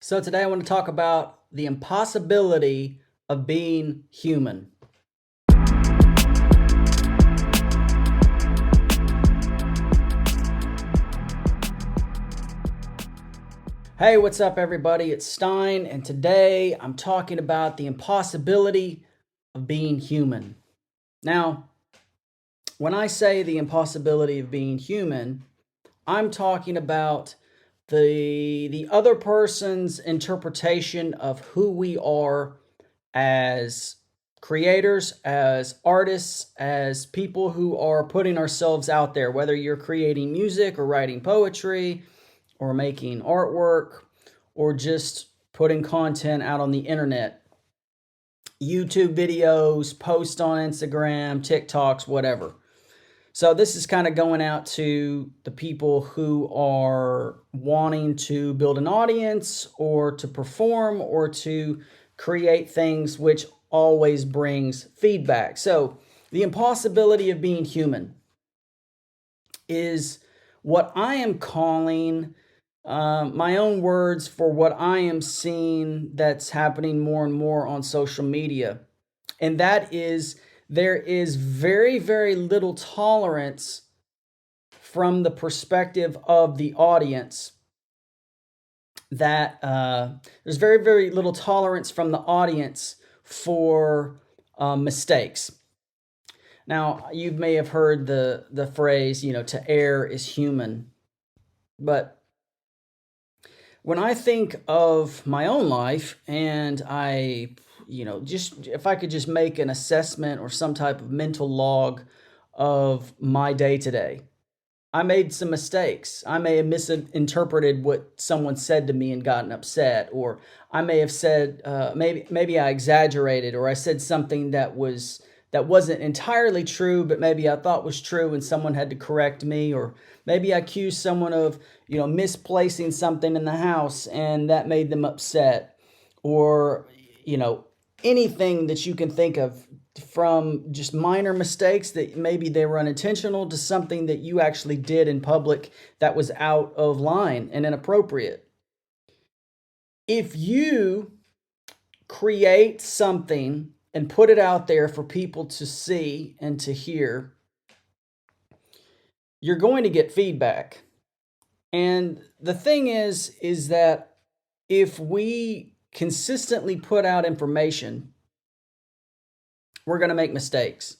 So today I want to talk about the impossibility of being human. Hey, what's up everybody? It's Stein, and today I'm talking about the impossibility of being human. Now, when I say the impossibility of being human, I'm talking about the other person's interpretation of who we are as creators, as artists, as people who are putting ourselves out there, whether you're creating music or writing poetry or making artwork or just putting content out on the internet, YouTube videos, posts on Instagram, TikToks, whatever. So this is kind of going out to the people who are wanting to build an audience or to perform or to create things, which always brings feedback. So the impossibility of being human is what I am calling my own words for what I am seeing that's happening more and more on social media. And that is, there is very, very little tolerance from the perspective of the audience. That there's very, very little tolerance from the audience for mistakes. Now, you may have heard the phrase, to err is human. But when I think of my own life and just if I could just make an assessment or some type of mental log of my day to day, I made some mistakes. I may have misinterpreted what someone said to me and gotten upset, or I may have said maybe I exaggerated, or I said something that wasn't entirely true, but maybe I thought was true, and someone had to correct me, or maybe I accused someone of misplacing something in the house, and that made them upset, or anything that you can think of, from just minor mistakes that maybe they were unintentional to something that you actually did in public that was out of line and inappropriate. If you create something and put it out there for people to see and to hear, you're going to get feedback. And the thing is that if we consistently put out information, we're going to make mistakes.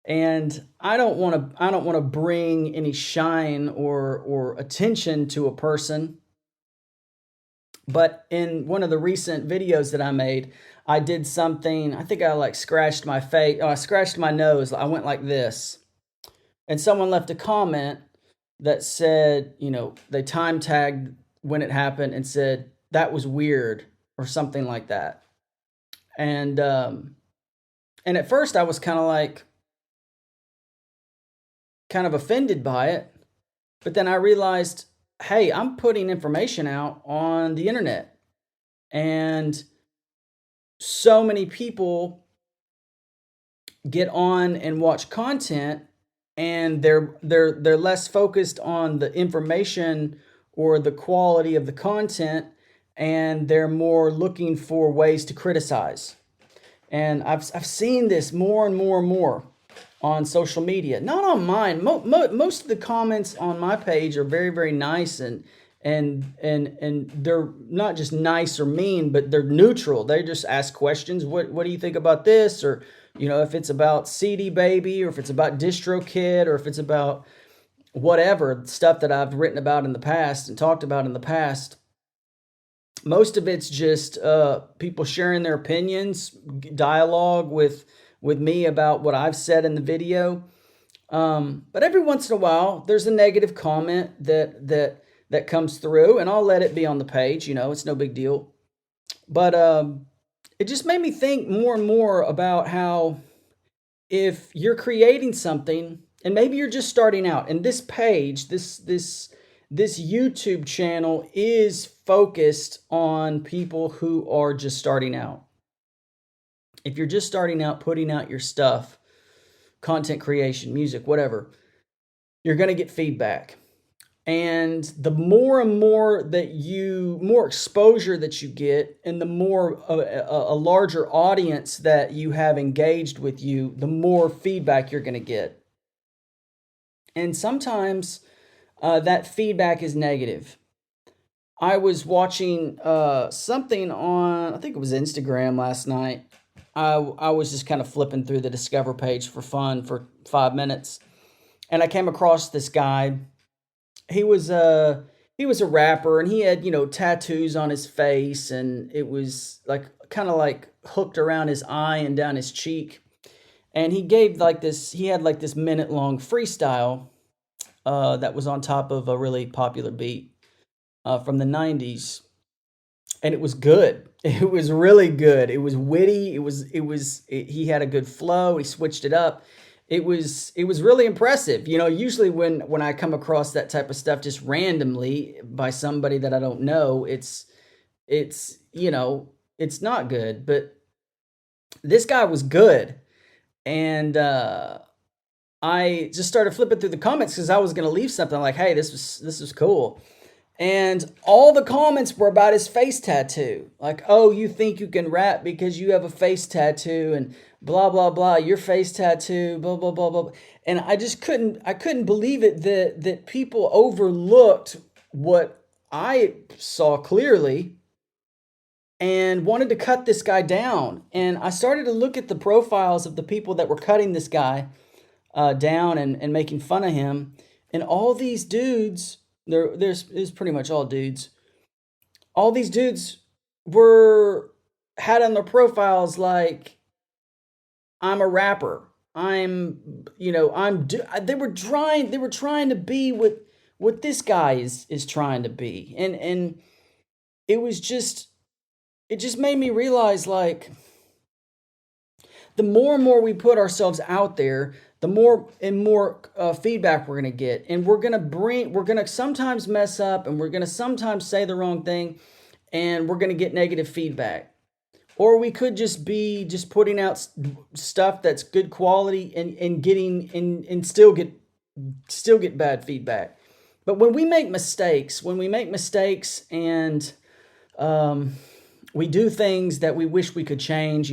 And I don't want to bring any shine or attention to a person. But in one of the recent videos that I made, I did something, I think I scratched my face, I scratched my nose. I went like this. And someone left a comment that said, they time tagged when it happened and said, that was weird, or something like that. And at first I was kind of offended by it. But then I realized, hey, I'm putting information out on the internet. And so many people get on and watch content, and they're less focused on the information or the quality of the content, and they're more looking for ways to criticize. And I've seen this more and more and more on social media, not on mine. Most of the comments on my page are very, very nice, and they're not just nice or mean, but they're neutral. They just ask questions. What do you think about this? Or if it's about CD Baby, or if it's about DistroKid, or if it's about whatever stuff that I've written about in the past and talked about in the past. Most of it's just people sharing their opinions, dialogue with me about what I've said in the video. But every once in a while, there's a negative comment that comes through, and I'll let it be on the page. It's no big deal. But it just made me think more and more about how, if you're creating something, and maybe you're just starting out, and this page, this YouTube channel is focused on people who are just starting out. If you're just starting out, putting out your stuff, content creation, music, whatever, you're going to get feedback. And the more and more more exposure that you get, and the more a larger audience that you have engaged with you, the more feedback you're going to get. And sometimes that feedback is negative. I was watching something on, I think it was Instagram last night. I was just kind of flipping through the Discover page for fun for 5 minutes, and I came across this guy. He was a rapper, and he had tattoos on his face, and it was like kind of like hooked around his eye and down his cheek. And he gave like this. He had like this minute long freestyle that was on top of a really popular beat from the '90s, and it was good. It was really good. It was witty. He had a good flow. He switched it up. It was really impressive. Usually when I come across that type of stuff just randomly by somebody that I don't know, it's not good. But this guy was good, and I just started flipping through the comments because I was going to leave something like, "Hey, this was cool." And all the comments were about his face tattoo. Like, "Oh, you think you can rap because you have a face tattoo," and blah blah blah, "your face tattoo, blah blah blah blah." And I couldn't believe it that people overlooked what I saw clearly and wanted to cut this guy down. And I started to look at the profiles of the people that were cutting this guy down and making fun of him. And all these dudes, there's pretty much all dudes. All these dudes were had on their profiles like, "I'm a rapper. They were trying to be what this guy is trying to be." And it was just it just made me realize, like, the more and more we put ourselves out there, the more and more feedback we're going to get. And we're going to sometimes mess up, and we're going to sometimes say the wrong thing, and we're going to get negative feedback. Or we could just be putting out stuff that's good quality and still get bad feedback. But when we make mistakes, and we do things that we wish we could change,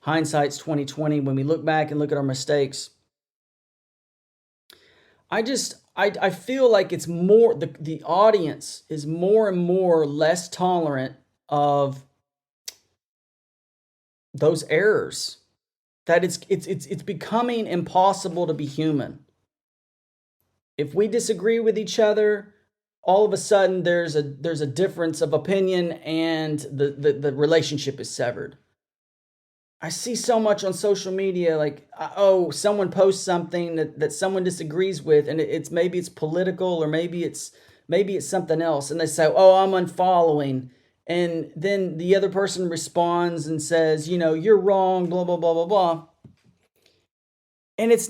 hindsight's 2020. When we look back and look at our mistakes, I feel like it's more, the audience is more and more less tolerant of those errors. That it's becoming impossible to be human. If we disagree with each other, all of a sudden there's a difference of opinion, and the relationship is severed. I see so much on social media, like, someone posts something that someone disagrees with, and maybe it's political, or maybe it's something else, and they say, "Oh, I'm unfollowing," and then the other person responds and says, "You're wrong," blah blah blah blah blah. And it's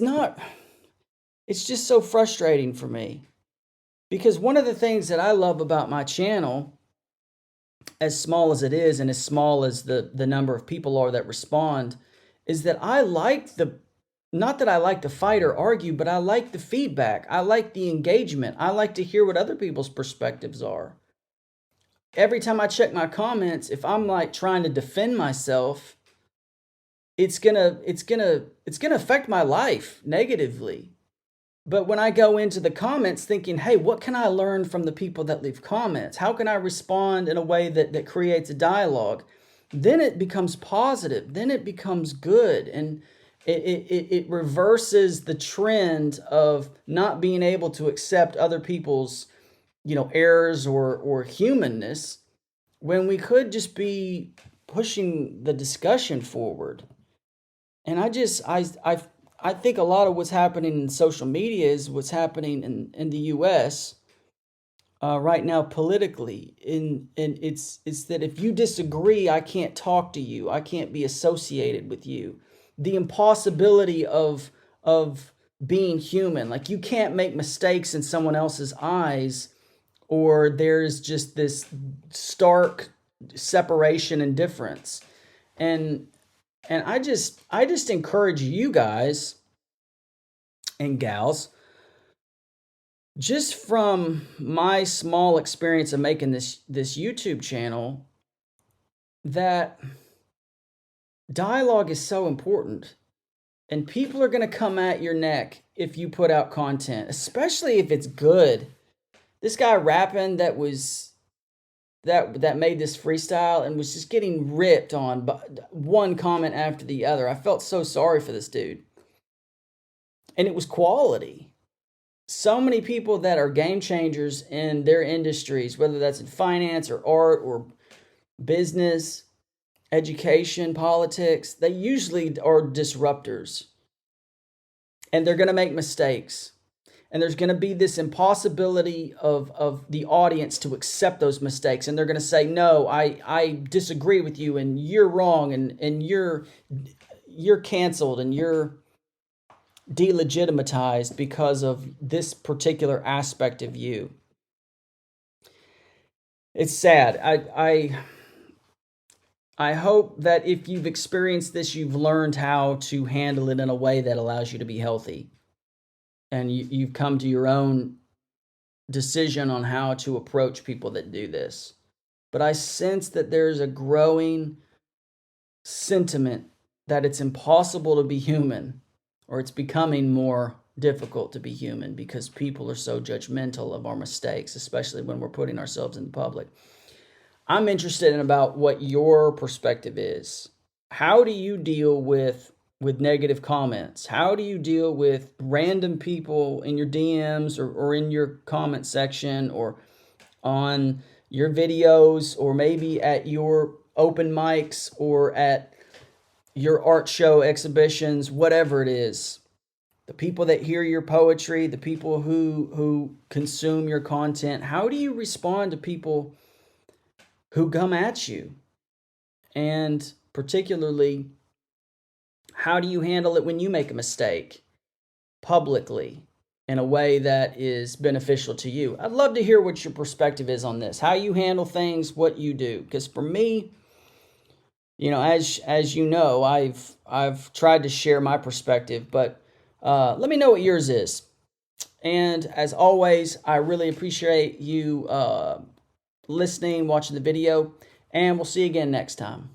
just so frustrating for me, because one of the things that I love about my channel, as small as it is, and as small as the number of people are that respond, is that I like not that I like to fight or argue, but I like the feedback. I like the engagement. I like to hear what other people's perspectives are. Every time I check my comments, if I'm like trying to defend myself, it's gonna affect my life negatively. But when I go into the comments thinking, "Hey, what can I learn from the people that leave comments? How can I respond in a way that creates a dialogue?" Then it becomes positive. Then it becomes good. And it reverses the trend of not being able to accept other people's, errors or humanness, when we could just be pushing the discussion forward. And I think a lot of what's happening in social media is what's happening in the U.S. Right now politically. And it's that if you disagree, I can't talk to you. I can't be associated with you. The impossibility of being human. Like, you can't make mistakes in someone else's eyes, or there's just this stark separation and difference. And I just encourage you guys and gals just from my small experience of making this YouTube channel, that dialogue is so important. And people are going to come at your neck if you put out content, especially if it's good. This guy rapping that made this freestyle and was just getting ripped on by one comment after the other. I felt so sorry for this dude. And it was quality. So many people that are game changers in their industries, whether that's in finance or art or business, education, politics, they usually are disruptors. And they're going to make mistakes. And there's going to be this impossibility of the audience to accept those mistakes. And they're going to say, no, I disagree with you, and you're wrong, and you're canceled, and you're delegitimatized because of this particular aspect of you. It's sad. I hope that if you've experienced this, you've learned how to handle it in a way that allows you to be healthy. And you've come to your own decision on how to approach people that do this. But I sense that there's a growing sentiment that it's impossible to be human, or it's becoming more difficult to be human because people are so judgmental of our mistakes, especially when we're putting ourselves in the public. I'm interested in about what your perspective is. How do you deal with negative comments? How do you deal with random people in your DMs or in your comment section or on your videos, or maybe at your open mics or at your art show exhibitions, whatever it is? The people that hear your poetry, the people who consume your content, how do you respond to people who come at you? And particularly, how do you handle it when you make a mistake publicly in a way that is beneficial to you? I'd love to hear what your perspective is on this, how you handle things, what you do. Because for me, as you know, I've tried to share my perspective, but let me know what yours is. And as always, I really appreciate you listening, watching the video, and we'll see you again next time.